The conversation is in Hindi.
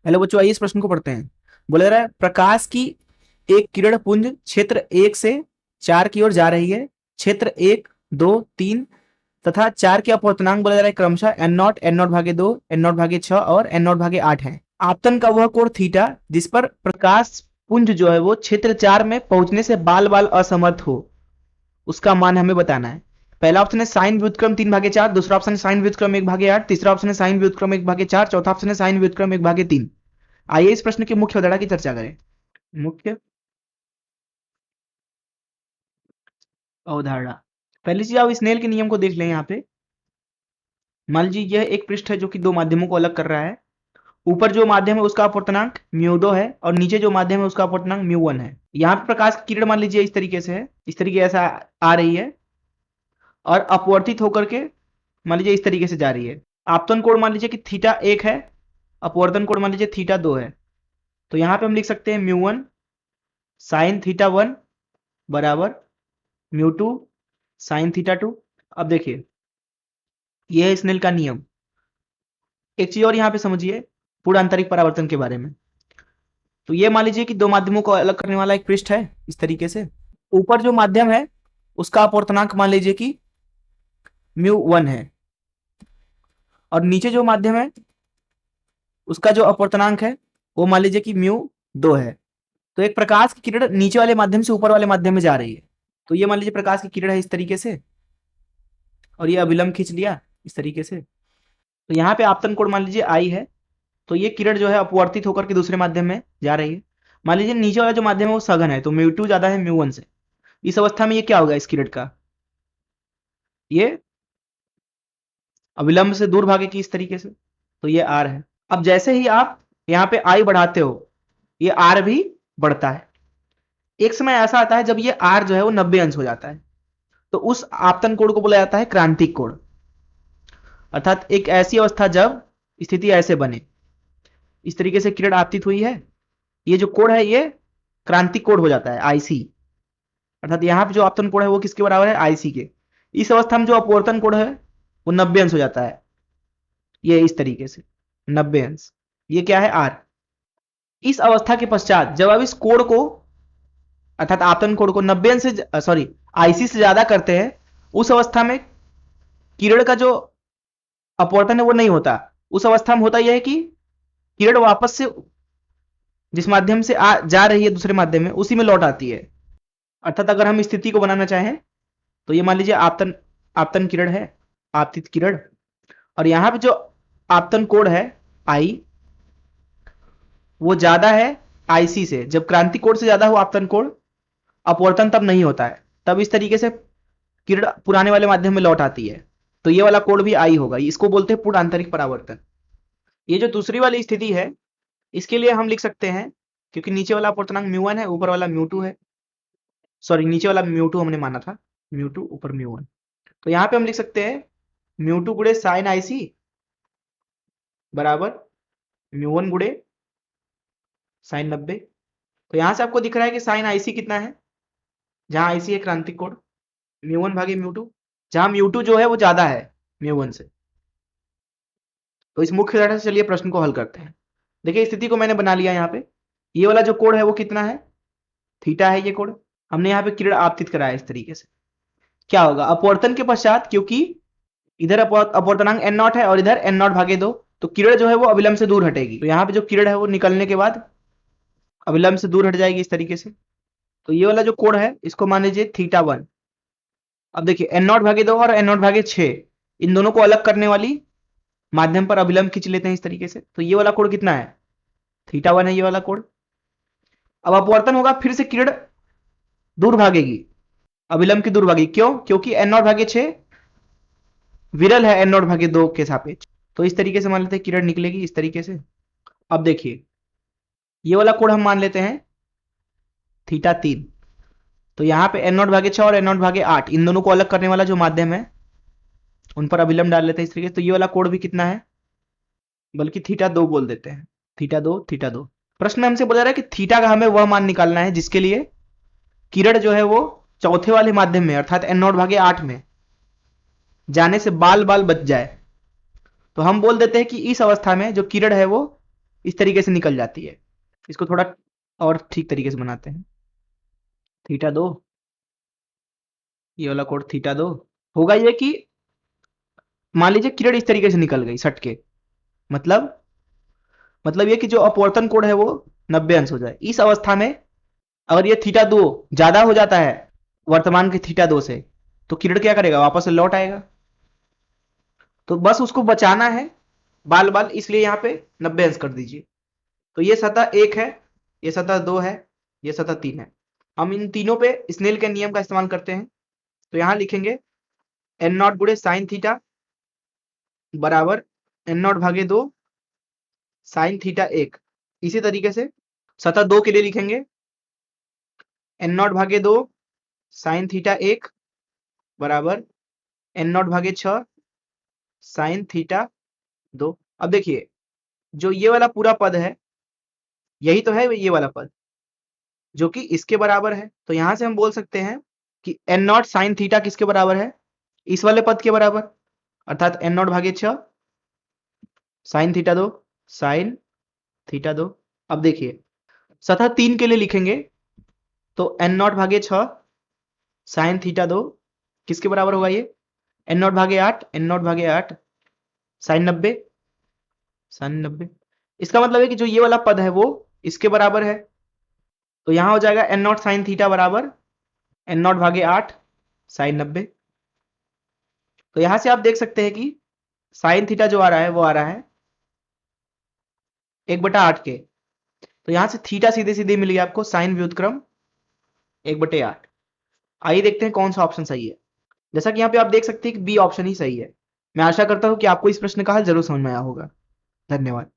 हेलो बच्चों, आइए इस प्रश्न को पढ़ते हैं। बोला जा रहा है प्रकाश की एक किरण पुंज क्षेत्र 1 से 4 की ओर जा रही है। क्षेत्र 1, 2, 3 तथा 4 के अपवर्तनांक बोला जा रहा है क्रमशः n0, n0 भागे 2, n0 भागे 6 और n0 भागे 8 है। आपतन का वह कोण थीटा जिस पर प्रकाश पुंज जो है वो क्षेत्र 4 में पहुंचने से बाल बाल असमर्थ हो, उसका मान हमें बताना है। पहला ऑप्शन है साइन व्युत्क्रम 3/4, दूसरा ऑप्शन है साइन व्युत्क्रम 1/8, तीसरा ऑप्शन है साइन व्युत्क्रम 1/4, चौथा ऑप्शन है साइन व्युत्क्रम 1/3। आइए इस प्रश्न की मुख्य अवधारणा की चर्चा करें। मुख्य अवधारणा, पहली चीज आप स्नेल के नियम को देख लें। यहाँ पे मान लीजिए यह एक पृष्ठ है जो कि दो माध्यमों को अलग कर रहा है। ऊपर जो माध्यम है उसका अपवर्तनांक μ2 है और नीचे जो माध्यम है उसका अपवर्तनांक μ1 है। यहाँ पे प्रकाश की किरण मान लीजिए इस तरीके से है, इस तरीके ऐसा आ रही है और अपवर्तित होकर के मान लीजिए इस तरीके से जा रही है। आपतन कोण मान लीजिए कि थीटा 1 है, अपवर्तन कोण मान लीजिए थीटा 2 है। तो यहाँ पे हम लिख सकते हैं μ1 साइन थीटा 1 बराबर μ2 साइन थीटा 2। अब देखिए यह है स्नेल का नियम। एक चीज और यहाँ पे समझिए पूर्ण आंतरिक परावर्तन के बारे में। तो ये मान लीजिए कि दो माध्यमों को अलग करने वाला एक पृष्ठ है इस तरीके से। ऊपर जो माध्यम है उसका अपवर्तनांक मान लीजिए कि μ1 है और नीचे जो माध्यम है उसका जो अपवर्तनांक है वो मान लीजिए कि μ2 है। तो एक प्रकाश की किरण नीचे वाले माध्यम से ऊपर वाले माध्यम में जा रही है। तो ये मान लीजिए प्रकाश की किरण है इस तरीके से और ये अभिलंब खींच लिया इस तरीके से। तो यहाँ पे आपतन कोण मान लीजिए आई है। तो ये किरण जो है अपवर्तित होकर के दूसरे माध्यम में जा रही है। मान लीजिए नीचे वाला जो माध्यम है वो सघन है, तो μ2 ज्यादा है μ1 से। इस अवस्था में ये क्या होगा, इस किरण का ये अविलंब से दूर भागेगी इस तरीके से। तो ये r है। अब जैसे ही आप यहाँ पे i बढ़ाते हो ये r भी बढ़ता है। एक समय ऐसा आता है जब ये r जो है वो 90 अंश हो जाता है। तो उस आपतन कोण को बोला जाता है क्रांतिक कोण। अर्थात एक ऐसी अवस्था जब स्थिति ऐसे बने, इस तरीके से किरण आपतित हुई है, ये जो कोण है ये क्रांतिक कोण हो जाता है आईसी। अर्थात यहाँ पे जो आपतन कोण है वो किसके बराबर है, आईसी के। इस अवस्था में जो अपवर्तन कोण है वो 90 अंश हो जाता है, ये इस तरीके से 90 अंश। ये क्या है, आर। इस अवस्था के पश्चात जब आप इस कोण को अर्थात आपतन कोण को 90 अंश से सॉरी आईसी से ज्यादा करते हैं, उस अवस्था में किरण का जो अपवर्तन है वो नहीं होता। उस अवस्था में होता यह है कि किरण वापस से जिस माध्यम से जा रही है दूसरे माध्यम में उसी में लौट आती है। अर्थात अगर हम स्थिति को बनाना चाहें तो ये मान लीजिए आपतन आपतन किरण है, आपतित किरण, और यहां पे जो आपतन कोण है आई वो ज्यादा है आईसी से। जब क्रांति कोण से ज्यादा हो आपतन कोण, अपवर्तन तब नहीं होता है, तब इस तरीके से किरण पुराने वाले माध्यम में लौट आती है। तो ये वाला कोण भी आई होगा, इसको बोलते हैं पूर्ण आंतरिक परावर्तन। ये जो दूसरी वाली स्थिति है इसके लिए हम लिख सकते हैं, क्योंकि नीचे वाला अपवर्तनांक μ1 है, ऊपर वाला μ2 है। सॉरी नीचे वाला μ2 हमने माना था, μ2 ऊपर μ1। तो यहां पे हम लिख सकते हैं μ2 गुणे साइन आईसी बराबर μ1 गुणे साइन 90। तो यहां से आपको दिख रहा है कि साइन आईसी कितना है, जहां आईसी है क्रांतिक कोण, μ1 भागे μ2, जहां μ2 जो है वो ज्यादा है μ1 से। तो इस मुख्य धारा से चलिए प्रश्न को हल करते हैं। देखिए स्थिति को मैंने बना लिया। यहाँ पे ये वाला जो कोण है वो कितना है, थीटा है ये कोण। हमने यहाँ पे किरण आपतित कराया इस तरीके से। क्या होगा अपवर्तन के पश्चात, क्योंकि इधर अपवर्तनांक n0 है और इधर n0 भागे 2, तो किरण जो है वो अविलंब से दूर हटेगी। तो यहाँ पे जो किरण है वो निकलने के बाद अविलंब से दूर हट जाएगी इस तरीके से। तो ये वाला जो कोण है इसको मान लीजिए थीटा 1। अब देखिए n0 भागे 2 और n0 भागे 6, इन दोनों को अलग करने वाली माध्यम पर अभिलंब खींच लेते हैं इस तरीके से। तो ये वाला कोण कितना है, थीटा 1 है ये वाला कोण। अब अपवर्तन होगा, फिर से किरण दूर भागेगी, अभिलंब की दूर भागेगी। क्यों, क्योंकि n0 भागे 6 विरल है n0 भागे 2 के सापेक्ष। तो इस तरीके से मान लेते हैं किरण निकलेगी इस तरीके से। अब देखिए ये वाला कोण हम मान लेते हैं थीटा 3। तो यहां पे n0 भागे 6 और n0 भागे 8, इन दोनों को अलग करने वाला जो माध्यम है उन पर अभिलंब डाल लेते हैं इस तरीके से। तो ये वाला कोण भी कितना है, बल्कि थीटा 2 बोल देते हैं, थीटा 2 थीटा 2। प्रश्न में हमसे बोला जा रहा है कि थीटा का हमें वह मान निकालना है जिसके लिए किरण जो है वो चौथे वाले माध्यम में अर्थात n0 भागे 8 में जाने से बाल बाल बच जाए। तो हम बोल देते हैं कि इस अवस्था में जो किरण है वो इस तरीके से निकल जाती है। इसको थोड़ा और ठीक तरीके से बनाते हैं। थीटा 2, ये वाला कोण थीटा 2 होगा ये कि मान लीजिए किरण इस तरीके से निकल गई सट के, मतलब ये कि जो अपवर्तन कोण है वो 90 अंश हो जाए। इस अवस्था में अगर ये थीटा 2 ज्यादा हो जाता है वर्तमान के थीटा 2 से, तो किरण क्या करेगा, वापस से लौट आएगा। तो बस उसको बचाना है बाल बाल, इसलिए यहाँ पे 90 अंश कर दीजिए। तो ये सतह 1 है, ये सतह 2 है, ये सतह 3 है। हम इन तीनों पे स्नेल के नियम का इस्तेमाल करते हैं। तो यहाँ लिखेंगे एन नॉट गुणे साइन थीटा बराबर एन नॉट भागे 2 साइन थीटा 1। इसी तरीके से सतह 2 के लिए लिखेंगे एन नॉट भागे 2 साइन थीटा 1 बराबर एन नॉट भागे 6 साइन थीटा 2। अब देखिए जो ये वाला पूरा पद है, यही तो है ये वाला पद जो कि इसके बराबर है। तो यहां से हम बोल सकते हैं कि एन नॉट साइन थीटा किसके बराबर है, इस वाले पद के बराबर, अर्थात एन नॉट भागे 6 साइन थीटा 2 साइन थीटा 2। अब देखिए सतह 3 के लिए लिखेंगे तो एन नॉट भागे 6 साइन थीटा 2 किसके बराबर होगा, ये एन नॉट भागे 8 एन नॉट भागे 8 साइन 90 साइन 90। इसका मतलब है कि जो ये वाला पद है वो इसके बराबर है। तो यहां हो जाएगा एन नॉट साइन थीटा बराबर एन नॉट भागे 8 साइन 90। तो यहां से आप देख सकते हैं कि साइन थीटा जो आ रहा है वो आ रहा है 1/8 के। तो यहां से थीटा सीधे सीधे मिल गया आपको साइन व्युत्क्रम 1/8। आइए देखते हैं कौन सा ऑप्शन सही है। जैसा कि यहाँ पे आप देख सकते हैं कि बी ऑप्शन ही सही है। मैं आशा करता हूं कि आपको इस प्रश्न का हल जरूर समझ में आया होगा। धन्यवाद।